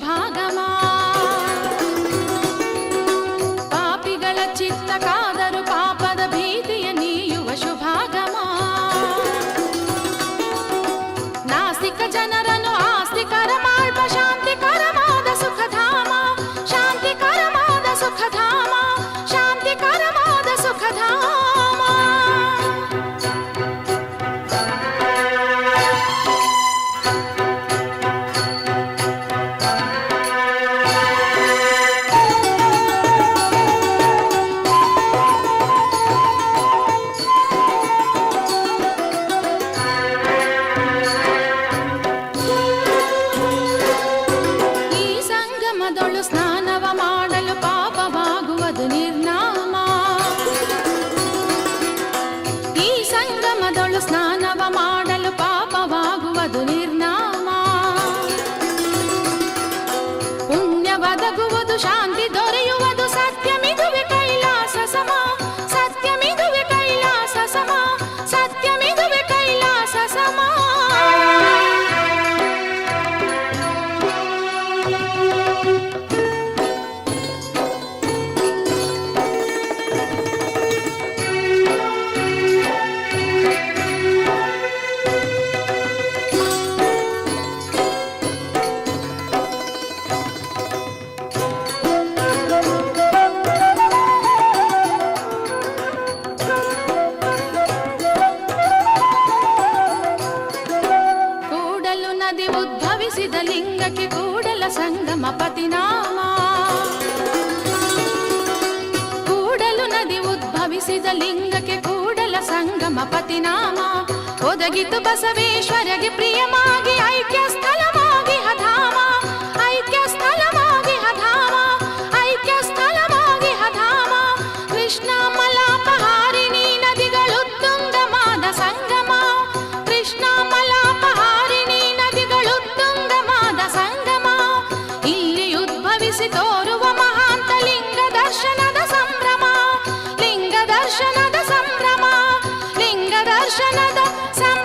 ಶುಭಾಗಮ. ಪಾಪಿಗಳ ಚಿತ್ತ ಕಾದರು ಪಾಪದ ಭೀತಿಯ ನೀಯುವ ಶುಭಾಗಮ. ನಾಸ್ತಿಕ ಜನರನ್ನು ಆಸ್ತಿಕರ ಮಾಳ್ಪ ಶಾಂತಿಕರವಾದ ಸುಖಧಾಮ, ಶಾಂತಿಕರವಾದ ಸುಖಧಾಮ, ಶಾಂತಿಕರವಾದ ಸುಖಧಾಮ. ಸ್ನಾನವ ಮಾಡಲು ಪಾಪವಾಗುವುದು ನಿರ್ನಾಮ. ಈ ಸಂಗಮದೊಳು ಸ್ನಾನವ ಮಾಡಲು ಪಾಪವಾಗುವುದು ನಿರ್ನಾಮ. ಪುಣ್ಯ ಒದಗುವುದು ಶಾಂತಿ ದೊರೆಯುವುದು ಸತ್ಯಮಿದುವೆ ಕೈಲಾಸ ಸಮ, ಸತ್ಯಮಿದುವೆ ಕೈಲಾಸ ಸಮ, ಸತ್ಯಮಿದುವೆ ಕೈಲಾಸ ಸಮ. ನದಿ ಉದ್ಭವಿಸಿದ ಲಿಂಗಕ್ಕೆ ಕೂಡಲ ಸಂಗಮ ಪತಿನಾಮ. ಕೂಡಲು ನದಿ ಉದ್ಭವಿಸಿದ ಲಿಂಗಕ್ಕೆ ಕೂಡಲ ಸಂಗಮ ಪತಿನಾಮ. ಒದಗಿತು ಬಸವೇಶ್ವರಗೆ ಪ್ರಿಯಮಾಗಿ ಐಕ್ಯ ಸ್ಥಳವಾಗಿ ಹಧಾಮ, ಐಕ್ಯ ಸ್ಥಳವಾಗಿ ಹಧಾಮ, ಐಕ್ಯ ಸ್ಥಳವಾಗಿ ಹಧಾಮ. ಕೃಷ್ಣ ಮಲಾಪಹಾರಿಣಿ ನದಿಗಳು ತುಂಗಮಾದ ಸಂಗಮ, ಕೃಷ್ಣ ಮಲಾಪಹಾರಿಣಿ ನದಿಗಳು ತುಂಗಮಾದ ಸಂಗಮ. ಇಲ್ಲಿ ಉದ್ಭವಿಸಿ ತೋರುವ ಮಹಾಂತ ಲಿಂಗ ದರ್ಶನದ ಸಂಭ್ರಮ, ಲಿಂಗ ದರ್ಶನದ ಸಂಭ್ರಮ, ಲಿಂಗ ದರ್ಶನದ ಸಂಭ್ರಮ.